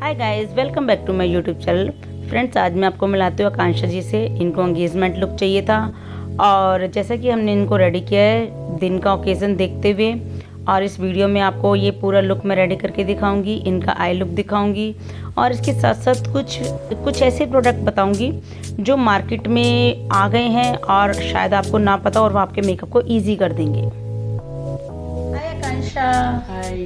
Hi guys, welcome back to my YouTube channel. Friends, आज मैं आपको मिलाती हूँ आकांक्षा जी से। इनको एंगेजमेंट लुक चाहिए था और जैसा कि हमने इनको रेडी किया है दिन का ओकेज़न देखते हुए, और इस वीडियो में आपको ये पूरा लुक मैं रेडी करके दिखाऊंगी। इनका आई लुक दिखाऊंगी और इसके साथ साथ कुछ ऐसे प्रोडक्ट बताऊंगी जो मार्केट में आ गए हैं और शायद आपको ना पता और वो आपके मेकअप को ईजी कर देंगे। हाय आकांक्षा। हाय।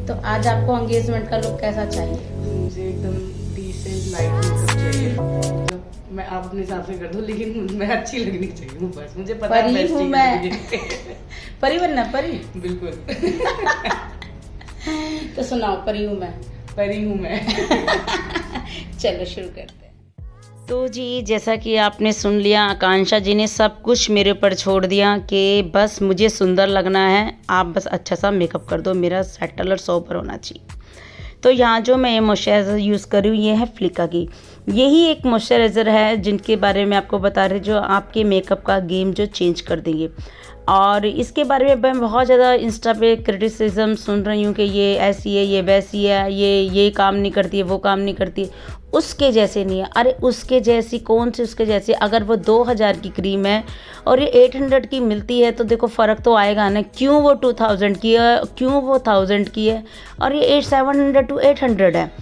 तो आज आपको एंगेजमेंट का लुक कैसा चाहिए? मुझे एकदम डिसेंट लाइट मेकअप चाहिए। मतलब मैं आप अपने हिसाब से कर दो, लेकिन मैं अच्छी लगनी चाहिए हूँ बस। मुझे पता है परी हूँ मैं। परी बनना, परी। बिल्कुल। तो सुनाओ, परी हूँ मैं। परी हूँ मैं। चलो शुरू करते हैं। तो जी, जैसा कि आपने सुन लिया, आकांक्षा जी ने सब कुछ मेरे ऊपर छोड़ दिया कि बस मुझे सुंदर लगना है, आप बस अच्छा सा मेकअप कर दो, मेरा सेटल और सोबर होना चाहिए। तो यहाँ जो मैं ये मॉइस्चराइज़र यूज़ कर रही हूँ ये है फ्लिका की। यही एक मॉइस्चराइज़र है जिनके बारे में आपको बता रहे, जो आपके मेकअप का गेम जो चेंज कर देंगे। और इसके बारे में मैं बहुत ज़्यादा इंस्टा पे क्रिटिसिज्म सुन रही हूँ कि ये ऐसी है, ये वैसी है, ये काम नहीं करती है, वो काम नहीं करती है। उसके जैसे नहीं है। अरे उसके जैसी कौन सी उसके जैसी? अगर वो 2000 की क्रीम है और ये 800 की मिलती है तो देखो फ़र्क तो आएगा ना। क्यों वो 2000 की है, क्यों वो 1000 की है और ये 700 to 800 है,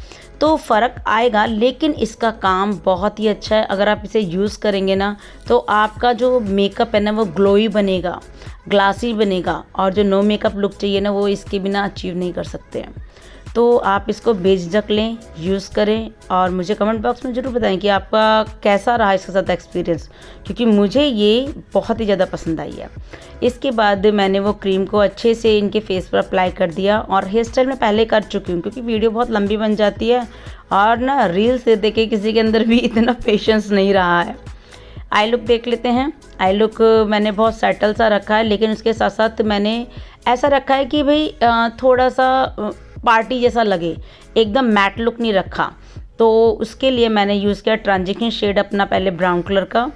तो फ़र्क आएगा। लेकिन इसका काम बहुत ही अच्छा है। अगर आप इसे यूज़ करेंगे ना तो आपका जो मेकअप है ना वो ग्लोई बनेगा, ग्लासी बनेगा, और जो नो मेकअप लुक चाहिए ना वो इसके बिना अचीव नहीं कर सकते हैं। तो आप इसको बेझिझक लें, यूज़ करें और मुझे कमेंट बॉक्स में ज़रूर बताएं कि आपका कैसा रहा इसके साथ एक्सपीरियंस, क्योंकि मुझे ये बहुत ही ज़्यादा पसंद आई है। इसके बाद मैंने वो क्रीम को अच्छे से इनके फेस पर अप्लाई कर दिया और हेयर स्टाइल मैं पहले कर चुकी हूँ क्योंकि वीडियो बहुत लंबी बन जाती है और ना रील से देखे किसी के अंदर भी इतना पेशेंस नहीं रहा है। आई लुक देख लेते हैं। आई लुक मैंने बहुत सेटल सा रखा है, लेकिन उसके साथ साथ मैंने ऐसा रखा है कि भाई थोड़ा सा पार्टी जैसा लगे, एकदम मैट लुक नहीं रखा। तो उसके लिए मैंने यूज़ किया ट्रांजिशन शेड अपना, पहले ब्राउन कलर का।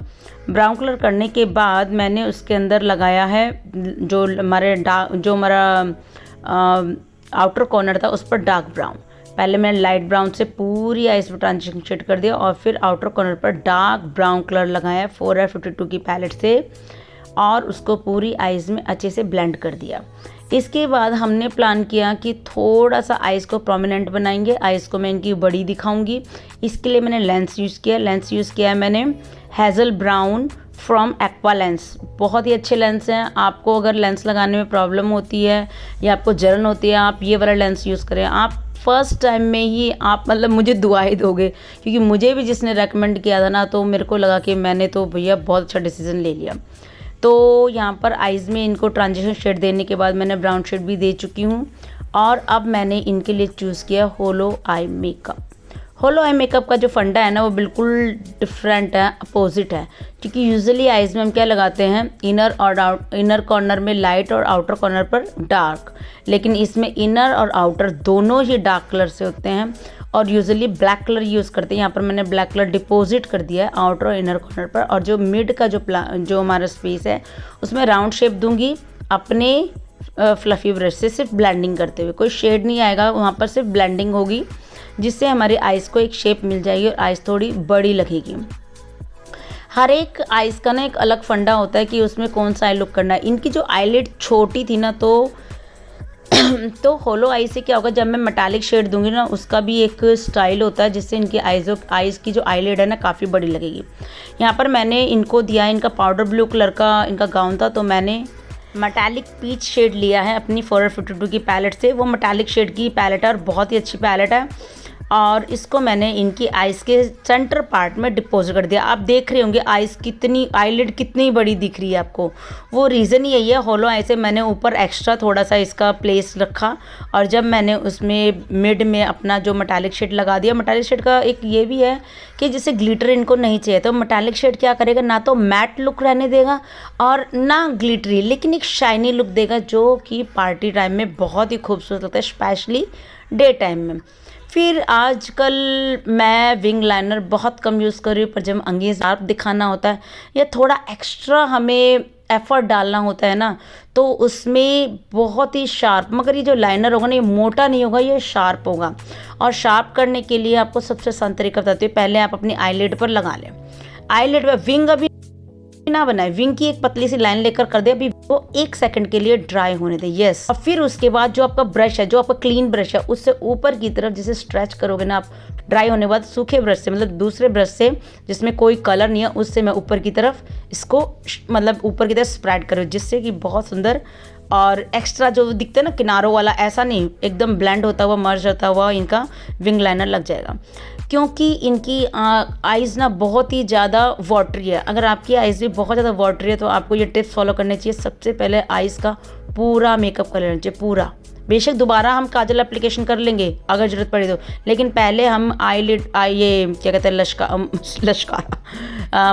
ब्राउन कलर करने के बाद मैंने उसके अंदर लगाया है जो हमारा आउटर कॉर्नर था उस पर डार्क ब्राउन। पहले मैंने लाइट ब्राउन से पूरी आइज पर ट्रांजिशन शेड कर दिया और फिर आउटर कॉर्नर पर डार्क ब्राउन कलर लगाया 4F52 की पैलेट से और उसको पूरी आइज़ में अच्छे से ब्लेंड कर दिया। इसके बाद हमने प्लान किया कि थोड़ा सा आइज़ को प्रोमिनेंट बनाएंगे। आइज़ को मैं इनकी बड़ी दिखाऊंगी। इसके लिए मैंने लेंस यूज़ किया है मैंने Hazel brown from aqua lens. बहुत ही अच्छे लेंस हैं। आपको अगर लेंस लगाने में प्रॉब्लम होती है या आपको जलन होती है, आप ये वाला लेंस यूज़ करें। आप फर्स्ट टाइम में ही आप मतलब मुझे दुआएं दोगे, क्योंकि मुझे भी जिसने रेकमेंड किया था ना, तो मेरे को लगा कि मैंने तो भैया बहुत अच्छा डिसीजन ले लिया। तो यहाँ पर आइज़ में इनको ट्रांजिशन शेड देने के बाद मैंने ब्राउन शेड भी दे चुकी हूँ और अब मैंने इनके लिए चूज़ किया होलो आई मेकअप। होलो आई मेकअप का जो फंडा है ना वो बिल्कुल डिफरेंट है, अपोजिट है। क्योंकि यूजुअली आइज़ में हम क्या लगाते हैं, इनर कॉर्नर में लाइट और आउटर कॉर्नर पर डार्क, लेकिन इसमें इनर और आउटर दोनों ही डार्क कलर से होते हैं और यूजुअली ब्लैक कलर यूज़ करते हैं। यहाँ पर मैंने ब्लैक कलर डिपॉजिट कर दिया है आउटर और इनर कॉर्नर पर, और जो मिड का जो हमारा स्पेस है उसमें राउंड शेप दूंगी अपने फ्लफ़ी ब्रश से, सिर्फ ब्लेंडिंग करते हुए। कोई शेड नहीं आएगा वहाँ पर, सिर्फ ब्लेंडिंग होगी जिससे हमारी आइज़ को एक शेप मिल जाएगी और आइज़ थोड़ी बड़ी लगेगी। हर एक आइज़ का ना एक अलग फंडा होता है कि उसमें कौन सा आई लुक करना है। इनकी जो आईलिड छोटी थी ना तो होलो आई से क्या होगा, जब मैं मेटालिक शेड दूंगी ना उसका भी एक स्टाइल होता है जिससे इनकी आइज़ की जो आईलिड है ना काफ़ी बड़ी लगेगी। यहाँ पर मैंने इनको दिया है, इनका पाउडर ब्लू कलर का इनका गाउन था, तो मैंने मेटालिक पीच शेड लिया है अपनी 4F52 की पैलेट से। वो मेटालिक शेड की पैलेट है और बहुत ही अच्छी पैलेट है, और इसको मैंने इनकी आइज़ के सेंटर पार्ट में डिपॉजिट कर दिया। आप देख रहे होंगे आईलिड कितनी बड़ी दिख रही है आपको, वो रीज़न यही है। होलो आई से मैंने ऊपर एक्स्ट्रा थोड़ा सा इसका प्लेस रखा और जब मैंने उसमें मिड में अपना जो मेटालिक शेड लगा दिया। मेटालिक शेड का एक ये भी है कि जैसे ग्लिटर इनको नहीं चाहिए, तो मेटालिक शेड क्या करेगा, ना तो मैट लुक रहने देगा और ना ग्लिटरी, लेकिन एक शाइनी लुक देगा जो कि पार्टी टाइम में बहुत ही खूबसूरत लगता है, स्पेशली डे टाइम में। फिर आजकल मैं विंग लाइनर बहुत कम यूज़ कर रही हूँ, पर जब अंगेज आप दिखाना होता है या थोड़ा एक्स्ट्रा हमें एफर्ट डालना होता है ना, तो उसमें बहुत ही शार्प, मगर ये जो लाइनर होगा ना, ये मोटा नहीं होगा, ये शार्प होगा। और शार्प करने के लिए आपको सबसे आसान तरीका बताती हूँ। पहले आप अपनी आईलिड पर लगा लें। आईलिड पर विंग अभी ना बनाए, विंग की एक पतली सी लाइन लेकर कर दे, अभी वो 1 सेकंड के लिए ड्राई होने दे। यस। और फिर उसके बाद जो आपका ब्रश है, जो आपका क्लीन ब्रश है, उससे ऊपर की तरफ जैसे स्ट्रेच करोगे ना आप, ड्राई होने के बाद सूखे ब्रश से, मतलब दूसरे ब्रश से जिसमें कोई कलर नहीं है, उससे मैं ऊपर की तरफ इसको मतलब ऊपर की तरफ स्प्रेड करो, जिससे कि बहुत सुंदर और एक्स्ट्रा जो दिखते हैं ना किनारों वाला, ऐसा नहीं, एकदम ब्लेंड होता हुआ, मर्ज होता हुआ इनका विंग लाइनर लग जाएगा। क्योंकि इनकी आइज़ ना बहुत ही ज़्यादा वाटरी है। अगर आपकी आइज़ भी बहुत ज़्यादा वाटरी है तो आपको ये टिप्स फॉलो करने चाहिए। सबसे पहले आइज़ का पूरा मेकअप कर लेना चाहिए, पूरा। बेशक दोबारा हम काजल एप्लीकेशन कर लेंगे अगर ज़रूरत पड़ी तो, लेकिन पहले हम ये क्या कहते हैं,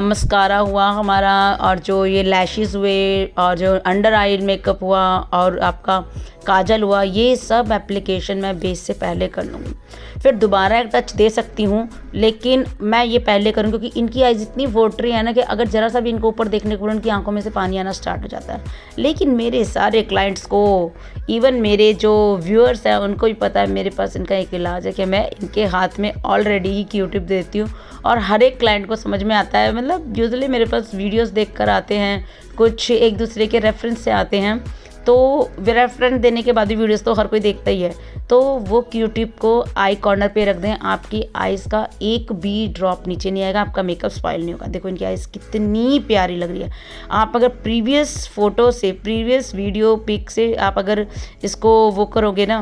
मस्कारा हुआ हमारा, और जो ये लैशेज़ हुए, और जो अंडर आई मेकअप हुआ, और आपका काजल हुआ, ये सब एप्लीकेशन मैं बेस से पहले कर लूँगी। फिर दोबारा एक टच दे सकती हूँ, लेकिन मैं ये पहले करूँ क्योंकि इनकी आइज़ इतनी वाटरी है ना कि अगर ज़रा सा भी इनको ऊपर देखने को उनकी आंखों में से पानी आना स्टार्ट हो जाता है। लेकिन मेरे सारे क्लाइंट्स को, इवन मेरे जो व्यूअर्स हैं उनको भी पता है मेरे पास इनका एक इलाज है कि मैं इनके हाथ में ऑलरेडी ही क्यू-टिप देती हूँ, और हर एक क्लाइंट को समझ में आता है। मतलब यूजुअली मेरे पास वीडियोस देखकर आते हैं, कुछ एक दूसरे के रेफरेंस से आते हैं, तो रेफरेंस देने के बाद भी वीडियोस तो हर कोई देखता ही है। तो वो क्यू-टिप को आई कॉर्नर पे रख दें, आपकी आइज़ का एक भी ड्रॉप नीचे नहीं आएगा, आपका मेकअप स्पॉइल नहीं होगा। देखो इनकी आइज़ कितनी प्यारी लग रही है। आप अगर प्रीवियस फ़ोटो से, प्रीवियस वीडियो पिक से आप अगर इसको वो करोगे ना,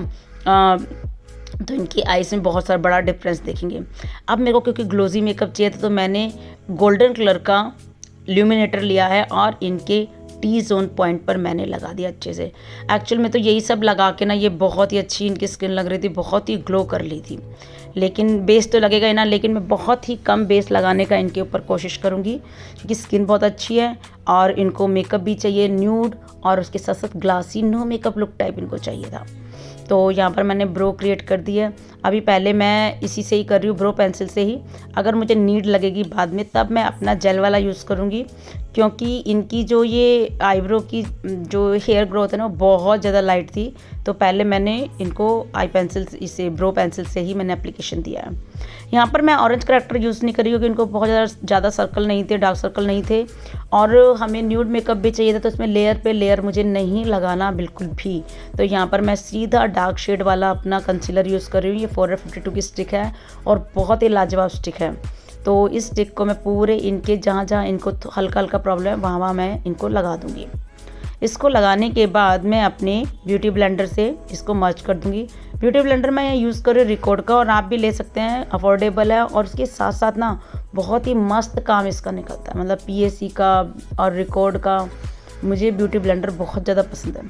तो इनकी आइज़ में बहुत सारा बड़ा डिफरेंस देखेंगे। अब मेरे को क्योंकि ग्लोजी मेकअप चाहिए था, तो मैंने गोल्डन कलर का ल्यूमिनेटर लिया है और इनके टी जोन पॉइंट पर मैंने लगा दिया अच्छे से। एक्चुअल में तो यही सब लगा के ना ये बहुत ही अच्छी इनकी स्किन लग रही थी, बहुत ही ग्लो कर ली थी। लेकिन बेस तो लगेगा ही ना, लेकिन मैं बहुत ही कम बेस लगाने का इनके ऊपर कोशिश करूँगी क्योंकि स्किन बहुत अच्छी है और इनको मेकअप भी चाहिए न्यूड, और उसके साथ साथ glassy no makeup look type इनको चाहिए था। तो यहाँ पर मैंने ब्रो क्रिएट कर दी है। अभी पहले मैं इसी से ही कर रही हूँ, ब्रो पेंसिल से ही। अगर मुझे नीड लगेगी बाद में तब मैं अपना जेल वाला यूज़ करूँगी, क्योंकि इनकी जो ये आईब्रो की जो हेयर ग्रोथ है ना वो बहुत ज़्यादा लाइट थी। तो पहले मैंने इनको आई पेंसिल इसे ब्रो पेंसिल से ही मैंने एप्लीकेशन दिया है। यहाँ पर मैं ऑरेंज करेक्टर यूज़ नहीं करी क्योंकि इनको बहुत ज़्यादा सर्कल नहीं थे, डार्क सर्कल नहीं थे, और हमें न्यूड मेकअप भी चाहिए था, तो इसमें लेयर पे लेयर मुझे नहीं लगाना बिल्कुल भी। तो यहाँ पर मैं सीधा डार्क शेड वाला अपना कंसीलर यूज़ कर रही हूँ। ये 452 की स्टिक है और बहुत ही लाजवाब स्टिक है। तो इस स्टिक को मैं पूरे इनके जहाँ जहाँ इनको हल्का हल्का प्रॉब्लम है वहाँ मैं इनको लगा दूँगी। इसको लगाने के बाद मैं अपने ब्यूटी ब्लेंडर से इसको मर्ज कर दूँगी। ब्यूटी ब्लेंडर मैं यूज़ कर रही हूँ रिकॉर्ड का, और आप भी ले सकते हैं, अफोर्डेबल है, और उसके साथ साथ ना बहुत ही मस्त काम इसका निकलता है। मतलब PAC का और रिकॉर्ड का मुझे ब्यूटी ब्लेंडर बहुत ज़्यादा पसंद है।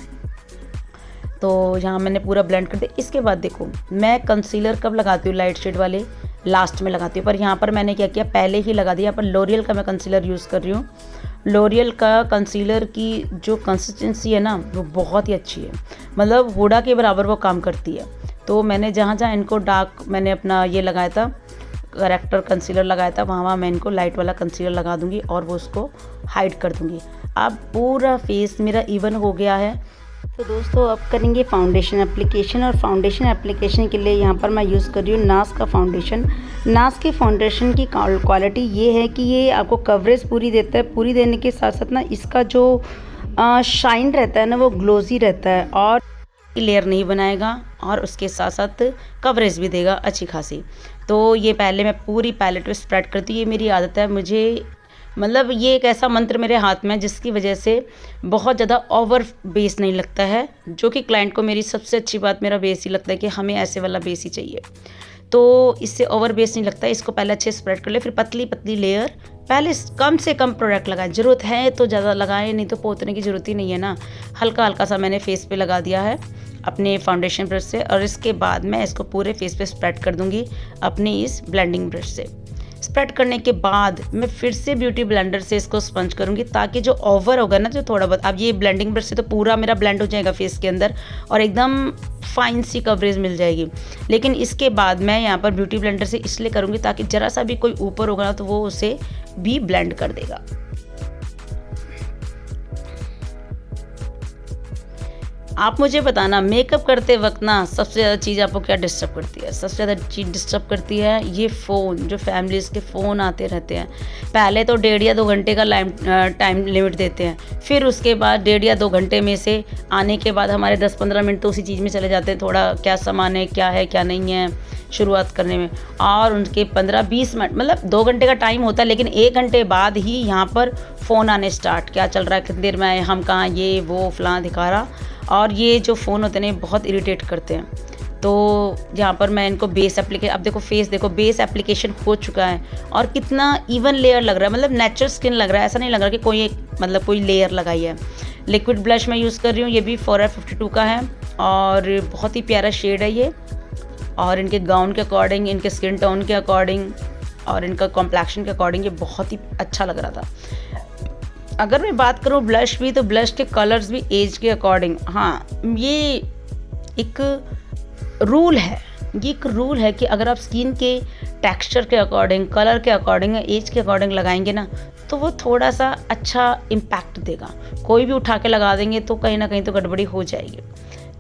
तो यहाँ मैंने पूरा ब्लेंड कर दिया। इसके बाद देखो मैं कंसीलर कब लगाती हूँ, लाइट शेड वाले लास्ट में लगाती हूँ, पर यहाँ पर मैंने क्या किया, पहले ही लगा दिया। यहाँ पर लॉरियल का मैं कंसीलर यूज़ कर रही हूँ। लॉरियल का कंसीलर की जो कंसिस्टेंसी है ना वो बहुत ही अच्छी है, मतलब हुडा के बराबर वो काम करती है। तो मैंने जहाँ जहाँ इनको डार्क मैंने अपना ये लगाया था, करेक्टर कंसीलर लगाया था, वहाँ मैं इनको लाइट वाला कंसीलर लगा दूँगी और वो उसको हाइड कर दूँगी। अब पूरा फेस मेरा इवन हो गया है। तो दोस्तों अब करेंगे फाउंडेशन एप्लीकेशन, और फाउंडेशन एप्लीकेशन के लिए यहाँ पर मैं यूज़ कर रही हूँ नास का फाउंडेशन। नास के फाउंडेशन की क्वालिटी ये है कि ये आपको कवरेज पूरी देता है, पूरी देने के साथ साथ ना इसका जो शाइन रहता है ना वो ग्लोजी रहता है, और लेयर नहीं बनाएगा, और उसके साथ साथ कवरेज भी देगा अच्छी खासी। तो ये पहले मैं पूरी पैलेट पे स्प्रेड करती हूँ, ये मेरी आदत है। मुझे मतलब ये एक ऐसा मंत्र मेरे हाथ में है जिसकी वजह से बहुत ज़्यादा ओवर बेस नहीं लगता है, जो कि क्लाइंट को मेरी सबसे अच्छी बात मेरा बेस ही लगता है कि हमें ऐसे वाला बेस ही चाहिए। तो इससे ओवर बेस नहीं लगता है। इसको पहले अच्छे स्प्रेड कर ले, फिर पतली पतली लेयर, पहले कम से कम प्रोडक्ट लगाएं, ज़रूरत है तो ज़्यादा लगाएं, नहीं तो पोतने की ज़रूरत ही नहीं है ना। हल्का हल्का सा मैंने फेस पे लगा दिया है अपने फाउंडेशन ब्रश से, और इसके बाद मैं इसको पूरे फेस पे स्प्रेड कर दूंगी अपने इस ब्लेंडिंग ब्रश से। स्प्रेड करने के बाद मैं फिर से ब्यूटी ब्लेंडर से इसको स्पंज करूंगी, ताकि जो ओवर होगा ना, जो थोड़ा बहुत, अब ये ब्लेंडिंग ब्रश से तो पूरा मेरा ब्लेंड हो जाएगा फेस के अंदर और एकदम फाइन सी कवरेज मिल जाएगी। लेकिन इसके बाद मैं यहाँ पर ब्यूटी ब्लेंडर से इसलिए करूँगी ताकि ज़रा सा भी कोई ऊपर होगा ना तो वो उसे भी ब्लेंड कर देगा। आप मुझे बताना मेकअप करते वक्त ना सबसे ज़्यादा चीज़ आपको क्या डिस्टर्ब करती है? सबसे ज़्यादा चीज़ डिस्टर्ब करती है ये फ़ोन, जो फैमिलीज़ के फ़ोन आते रहते हैं। पहले तो 1.5 या 2 घंटे का टाइम लिमिट देते हैं, फिर उसके बाद 1.5 या 2 घंटे में से आने के बाद हमारे 10-15 मिनट तो उसी चीज़ में चले जाते हैं, थोड़ा क्या सामान है क्या नहीं है शुरुआत करने में, और उनके 15-20 मिनट मतलब 2 घंटे का टाइम होता है, लेकिन 1 घंटे बाद ही यहाँ पर फ़ोन आने स्टार्ट, क्या चल रहा है, कितनी देर में आए, हम कहाँ, ये वो फलां दिखा रहा। और ये जो फ़ोन होते हैं बहुत इरिटेट करते हैं। तो यहाँ पर मैं इनको बेस एप्लीकेशन, अब देखो फेस देखो, बेस एप्लीकेशन हो चुका है और कितना इवन लेयर लग रहा है, मतलब नेचुरल स्किन लग रहा है, ऐसा नहीं लग रहा कि कोई मतलब कोई लेयर लगाई है। लिक्विड ब्लश मैं यूज़ कर रही हूँ, ये भी Forever 52 का है और बहुत ही प्यारा शेड है ये, और इनके गाउन के अकॉर्डिंग, इनके स्किन टोन के अकॉर्डिंग और इनका कॉम्प्लेक्शन के अकॉर्डिंग ये बहुत ही अच्छा लग रहा था। अगर मैं बात करूँ ब्लश भी, तो ब्लश के कलर्स भी एज के अकॉर्डिंग, हाँ ये एक रूल है, ये एक रूल है कि अगर आप स्किन के टेक्सचर के अकॉर्डिंग, कलर के अकॉर्डिंग, एज के अकॉर्डिंग लगाएंगे ना तो वो थोड़ा सा अच्छा इम्पैक्ट देगा। कोई भी उठा के लगा देंगे तो कहीं ना कहीं तो गड़बड़ी हो जाएगी।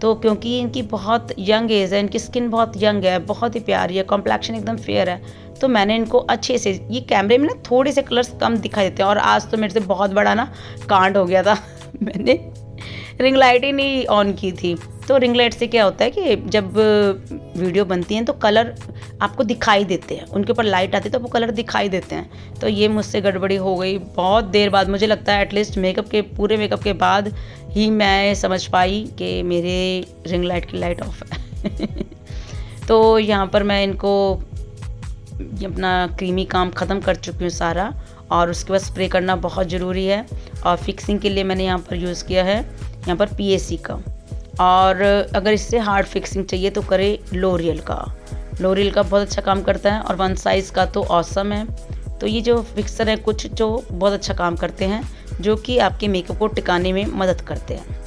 तो क्योंकि इनकी बहुत यंग एज है, इनकी स्किन बहुत यंग है, बहुत ही प्यारी है, कॉम्प्लेक्शन एकदम फेयर है, तो मैंने इनको अच्छे से, ये कैमरे में ना थोड़े से कलर्स कम दिखाई देते हैं, और आज तो मेरे से बहुत बड़ा ना कांड हो गया था मैंने रिंग लाइट ही नहीं ऑन की थी। तो रिंग लाइट से क्या होता है कि जब वीडियो बनती हैं तो कलर आपको दिखाई देते हैं, उनके ऊपर लाइट आती है तो वो कलर दिखाई देते हैं। तो ये मुझसे गड़बड़ी हो गई बहुत देर बाद, मुझे लगता है एटलीस्ट पूरे मेकअप के बाद ही मैं समझ पाई कि मेरे रिंग लाइट की लाइट ऑफ है तो यहाँ पर मैं इनको अपना क्रीमी काम ख़त्म कर चुकी हूँ सारा, और उसके बाद स्प्रे करना बहुत ज़रूरी है। और फिक्सिंग के लिए मैंने यहाँ पर यूज़ किया है यहाँ पर PAC का, और अगर इससे हार्ड फिक्सिंग चाहिए तो करे लोरियल का बहुत अच्छा काम करता है, और वन साइज़ का तो ऑसम है। तो ये जो फिक्सर है कुछ जो बहुत अच्छा काम करते हैं, जो कि आपके मेकअप को टिकाने में मदद करते हैं।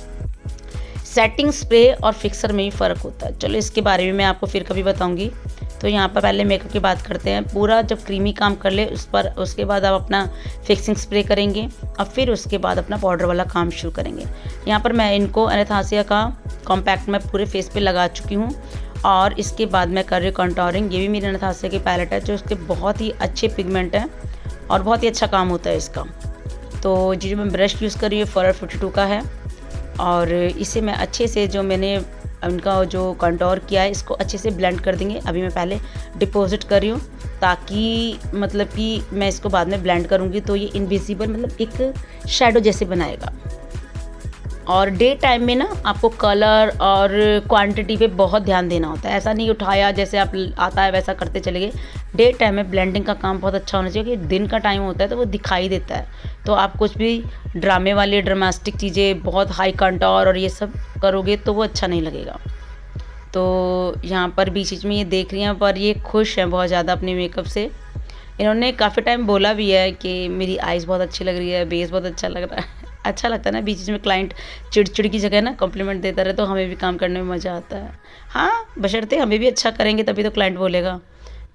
सेटिंग स्प्रे और फिक्सर में ही फ़र्क होता है, चलो इसके बारे में मैं आपको फिर कभी बताऊंगी। तो यहाँ पर पहले मेकअप की बात करते हैं। पूरा जब क्रीमी काम कर ले उसके बाद आप अपना फिक्सिंग स्प्रे करेंगे, और फिर उसके बाद अपना पाउडर वाला काम शुरू करेंगे। यहाँ पर मैं इनको एनास्थेसिया का कॉम्पैक्ट मैं पूरे फेस पे लगा चुकी हूँ, और इसके बाद मैं कर रही हूँ कंटोरिंग। ये भी मेरी एनास्थेसिया की पैलेट है, जो इसके बहुत ही अच्छे पिगमेंट हैं और बहुत ही अच्छा काम होता है इसका। तो जो मैं ब्रश यूज़ कर रही हूँ Forever 52 का है, और इसे मैं अच्छे से, जो मैंने उनका जो कंटोर किया है, इसको अच्छे से ब्लेंड कर देंगे। अभी मैं पहले डिपॉजिट कर रही हूँ, ताकि मतलब कि मैं इसको बाद में ब्लेंड करूँगी तो ये इनविजिबल, मतलब एक शैडो जैसे बनाएगा। और डे टाइम में ना आपको कलर और क्वांटिटी पे बहुत ध्यान देना होता है, ऐसा नहीं उठाया जैसे आप आता है वैसा करते चले गए। डे टाइम में ब्लेंडिंग का काम बहुत अच्छा होना चाहिए, क्योंकि दिन का टाइम होता है तो वो दिखाई देता है। तो आप कुछ भी ड्रामे वाले ड्रामेस्टिक चीज़ें, बहुत हाई कंटोर और ये सब करोगे तो वो अच्छा नहीं लगेगा। तो यहाँ पर बीच में ये देख रही हैं, पर ये खुश हैं बहुत ज़्यादा अपने मेकअप से। इन्होंने काफ़ी टाइम बोला भी है कि मेरी आइज़ बहुत अच्छी लग रही है, बेस बहुत अच्छा लग रहा है। अच्छा लगता है ना बीच में क्लाइंट चिड़चिड़ की जगह ना कॉम्प्लीमेंट देता रहे, तो हमें भी काम करने में मज़ा आता है। हाँ, बशर्ते हमें भी अच्छा करेंगे तभी तो क्लाइंट बोलेगा।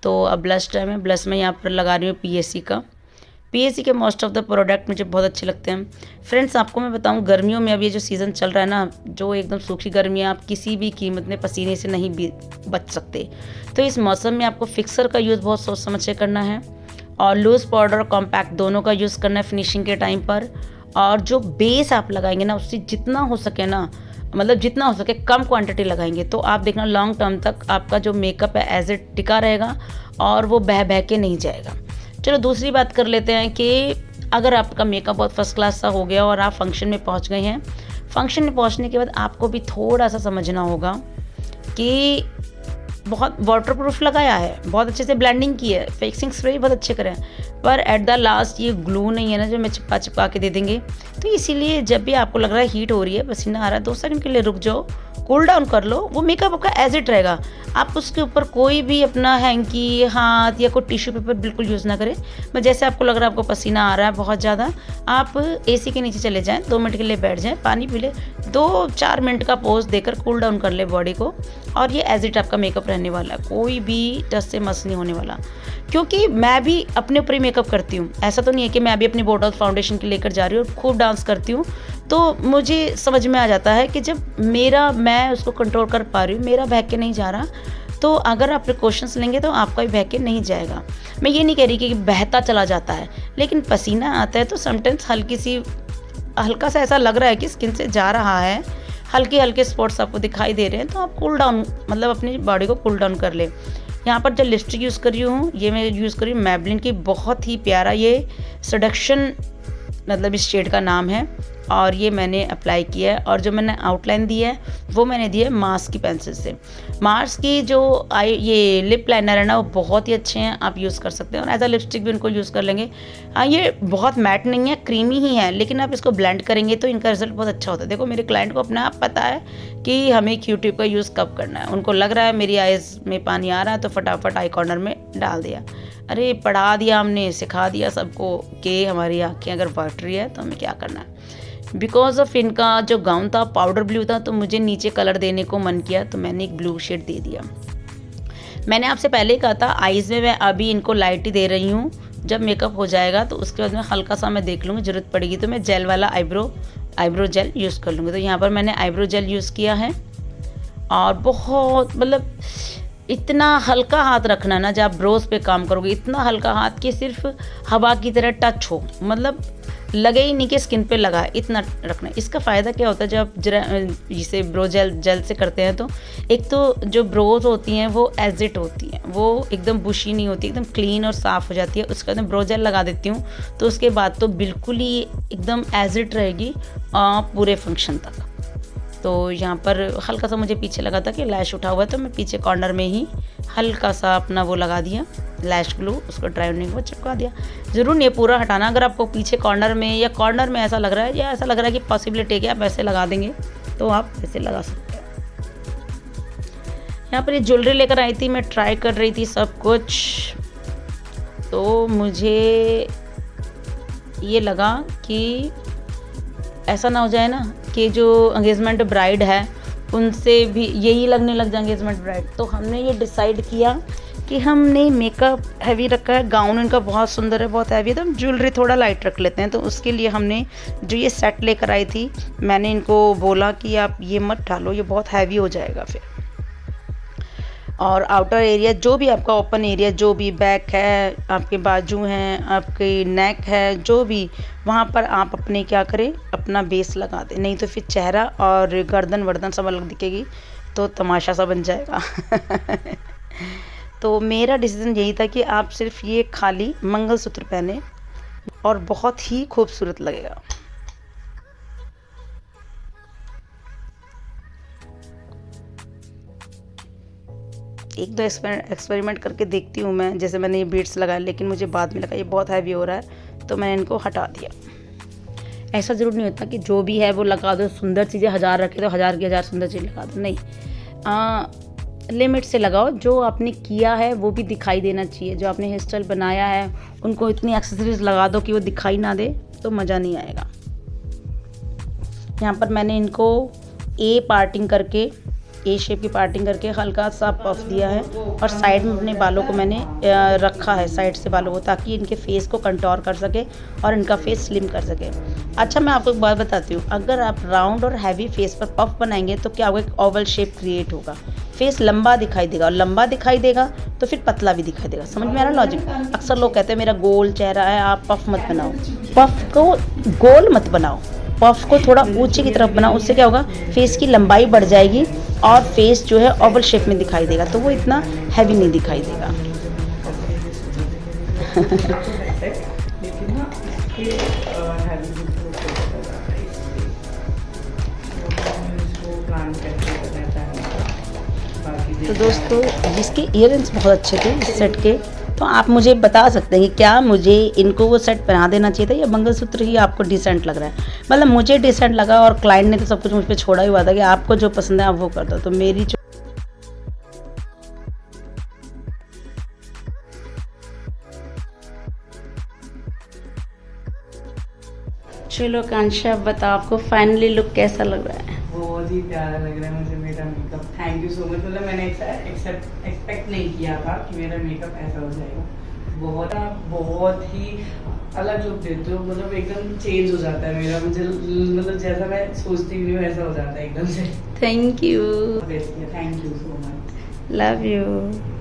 तो अब ब्लश टाइम है। ब्लश में यहाँ पर लगा रही हूँ PAC का। PAC के मोस्ट ऑफ द प्रोडक्ट मुझे बहुत अच्छे लगते हैं। फ्रेंड्स, आपको मैं बताऊँ, गर्मियों में अब ये जो सीज़न चल रहा है ना, जो एकदम सूखी गर्मी है, आप किसी भी कीमत में पसीने से नहीं बच सकते। तो इस मौसम में आपको फिक्सर का यूज़ बहुत सोच समझ के करना है, और लूज़ पाउडर और कॉम्पैक्ट दोनों का यूज़ करना है फिनिशिंग के टाइम पर। और जो बेस आप लगाएंगे ना, उससे जितना हो सके ना, मतलब जितना हो सके कम क्वांटिटी लगाएंगे, तो आप देखना लॉन्ग टर्म तक आपका जो मेकअप है एज इट टिका रहेगा और वो बह के नहीं जाएगा। चलो दूसरी बात कर लेते हैं कि अगर आपका मेकअप बहुत फर्स्ट क्लास सा हो गया और आप फंक्शन में पहुंच गए हैं, फंक्शन में पहुंचने के बाद आपको भी थोड़ा सा समझना होगा कि बहुत वाटरप्रूफ लगाया है, बहुत अच्छे से ब्लेंडिंग की है, फिक्सिंग स्प्रे भी बहुत अच्छे करें, पर एट द लास्ट ये ग्लू नहीं है ना जो मैं चिपका के दे देंगे। तो इसीलिए जब भी आपको लग रहा है हीट हो रही है, पसीना आ रहा है, 2 सेकंड के लिए रुक जाओ, कूल डाउन कर लो, वो मेकअप आपका एज इट रहेगा। आप उसके ऊपर कोई भी अपना हैंकी, हाथ या कोई टिश्यू पेपर बिल्कुल यूज़ ना करें। बस जैसे आपको लग रहा है आपको पसीना आ रहा है बहुत ज़्यादा, आप AC के नीचे चले जाएँ, 2 मिनट के लिए बैठ जाएँ, पानी पी ले, 2-4 मिनट का पोज देकर कूल डाउन कर ले बॉडी को, और ये एज इट आपका मेकअप रहने वाला है, कोई भी टच से मस नहीं होने वाला। क्योंकि मैं भी अपने ऊपर ही मेकअप करती हूँ, ऐसा तो नहीं है कि मैं अभी अपनी बोटल फाउंडेशन के लेकर जा रही हूँ और खूब डांस करती हूँ। तो मुझे समझ में आ जाता है कि जब मैं उसको कंट्रोल कर पा रही हूँ, मेरा बहक के नहीं जा रहा, तो अगर आप प्रिकॉशंस लेंगे तो आपका भी बहक के नहीं जाएगा। मैं ये नहीं कह रही कि बहता चला जाता है, लेकिन पसीना आता है तो समटाइम्स हल्का सा ऐसा लग रहा है कि स्किन से जा रहा है, हल्के हल्के स्पॉट्स आपको दिखाई दे रहे हैं, तो आप कूल डाउन मतलब अपनी बॉडी को कूल डाउन कर ले। यहाँ पर जो लिपस्टिक यूज़ कर रही हूँ, ये मैं यूज़ कर रही हूँ मैबलिन की, बहुत ही प्यारा ये सेडक्शन मतलब इस शेड का नाम है, और ये मैंने अप्लाई किया है। और जो मैंने आउटलाइन दी है वो मैंने दी है मार्स की पेंसिल से। मार्स की जो ये लिप लाइनर है ना, वो बहुत ही अच्छे हैं, आप यूज़ कर सकते हैं, और एज अ लिपस्टिक भी उनको यूज़ कर लेंगे। हाँ, ये बहुत मैट नहीं है, क्रीमी ही है, लेकिन आप इसको ब्लेंड करेंगे तो इनका रिजल्ट बहुत अच्छा होता है। देखो मेरे क्लाइंट को अपने आप पता है कि हमें क्यूटिप का यूज़ कब करना है। उनको लग रहा है मेरी आइज़ में पानी आ रहा है, तो फटाफट आई कॉर्नर में डाल दिया। अरे पढ़ा दिया हमने, सिखा दिया सबको कि हमारी आँखें अगर वाटरी है तो हमें क्या करना है। बिकॉज ऑफ इनका जो गाउन था पाउडर ब्लू था, तो मुझे नीचे कलर देने को मन किया, तो मैंने एक ब्लू शेड दे दिया। मैंने आपसे पहले ही कहा था आईज़ में मैं अभी इनको लाइट ही दे रही हूँ, जब मेकअप हो जाएगा तो उसके बाद में हल्का सा मैं देख लूँगी, ज़रूरत पड़ेगी तो मैं जेल वाला आईब्रो जेल यूज़ कर लूँगी। तो यहाँ पर मैंने आईब्रो जेल यूज़ किया है, और बहुत मतलब इतना हल्का हाथ रखना ना, जब आप ब्रोज पे काम करोगे, इतना हल्का हाथ कि सिर्फ हवा की तरह टच हो, मतलब लगे ही नहीं कि स्किन पे लगा है, इतना रखना है। इसका फ़ायदा क्या होता है, जब आप जिसे ब्रो जेल से करते हैं, तो एक तो जो ब्रोज होती हैं वो एजिट होती हैं, वो एकदम बुशी नहीं होती, एकदम क्लीन और साफ़ हो जाती है। उसके बाद मैं ब्रो जेल लगा देती हूँ, तो उसके बाद तो बिल्कुल ही एकदम एजिट रहेगी पूरे फंक्शन तक। तो यहाँ पर हल्का सा मुझे पीछे लगा था कि लैश उठा हुआ है, तो मैं पीछे कॉर्नर में ही हल्का सा अपना वो लगा दिया लैश ग्लू, उसको ड्राई होने के बाद चिपका दिया। ज़रूर नहीं पूरा हटाना, अगर आपको पीछे कॉर्नर में या कॉर्नर में ऐसा लग रहा है, या ऐसा लग रहा है कि पॉसिबिलिटी है कि आप वैसे लगा देंगे, तो आप वैसे लगा सकते हैं। यहाँ पर ये ज्वेलरी लेकर आई थी, मैं ट्राई कर रही थी सब कुछ, तो मुझे ये लगा कि ऐसा ना हो जाए ना कि जो एंगेजमेंट ब्राइड है उनसे भी यही लगने लग जाए एंगेजमेंट ब्राइड। तो हमने ये डिसाइड किया कि हमने मेकअप हैवी रखा है, गाउन इनका बहुत सुंदर है, बहुत हैवी है, तो हम ज्वेलरी थोड़ा लाइट रख लेते हैं। तो उसके लिए हमने जो ये सेट लेकर आई थी, मैंने इनको बोला कि आप ये मत डालो, ये बहुत हैवी हो जाएगा फिर। और आउटर एरिया जो भी आपका ओपन एरिया, जो भी बैक है, आपके बाजू हैं, आपकी नेक है, जो भी वहाँ पर आप अपने क्या करें, अपना बेस लगा दें, नहीं तो फिर चेहरा और गर्दन वर्दन सब अलग दिखेगी, तो तमाशा सा बन जाएगा। तो मेरा डिसीजन यही था कि आप सिर्फ ये खाली मंगलसूत्र पहने और बहुत ही खूबसूरत लगेगा। एक दो एक्सपेरिमेंट करके देखती हूँ मैं, जैसे मैंने ये बीड्स लगाए, लेकिन मुझे बाद में लगा ये बहुत हैवी हो रहा है, तो मैंने इनको हटा दिया। ऐसा ज़रूर नहीं होता कि जो भी है वो लगा दो, सुंदर चीज़ें 1000 रखे तो 1000 की 1000 सुंदर चीज़ लगा दो, नहीं, लिमिट से लगाओ। जो आपने किया है वो भी दिखाई देना चाहिए, जो आपने हेयर स्टाइल बनाया है उनको इतनी एक्सेसरीज लगा दो कि वो दिखाई ना दे, तो मज़ा नहीं आएगा। यहाँ पर मैंने इनको ए शेप की पार्टिंग करके हल्का सा पफ दिया है, और साइड में अपने बालों को मैंने रखा है, साइड से बालों को, ताकि इनके फेस को कंटोर कर सके और इनका फेस स्लिम कर सके। अच्छा, मैं आपको एक बात बताती हूँ, अगर आप राउंड और हैवी फेस पर पफ बनाएंगे तो क्या होगा, एक ओवल शेप क्रिएट होगा, फेस लंबा दिखाई देगा, और लंबा दिखाई देगा तो फिर पतला भी दिखाई देगा। समझ में आ रहा लॉजिक? अक्सर लोग कहते हैं मेरा गोल चेहरा है, आप पफ मत बनाओ, पफ को गोल मत बनाओ, पफ को थोड़ा ऊंचे की तरफ बनाओ, उससे क्या होगा, फेस की लंबाई बढ़ जाएगी और फेस जो है ओवल शेप में दिखाई देगा, तो वो इतना हैवी नहीं दिखाई देगा। तो दोस्तों, जिसके इयररिंग्स बहुत अच्छे थे इस सेट के, तो आप मुझे बता सकते हैं कि क्या मुझे इनको वो सेट पहना देना चाहिए था, या मंगलसूत्र ही आपको डिसेंट लग रहा है? मतलब मुझे डिसेंट लगा, और क्लाइंट ने तो सब कुछ मुझ पर छोड़ा ही हुआ था कि आपको जो पसंद है आप वो कर दो। तो मेरी जो चलो कांक्षा, बताओ आपको फाइनली लुक कैसा लग रहा है? बहुत ही प्यारा लग रहा है मुझे मेरा makeup. Thank you so much. मतलब मैंने एक्सपेक्ट नहीं किया था कि मेरा मेकअप ऐसा हो जाएगा। बहुत ही अलग लुक देते हो, मतलब एकदम चेंज हो जाता है मेरा, मुझे मतलब जैसा मैं सोचती हूँ वैसा हो जाता है एकदम से। Thank you, thank you so much. Love you.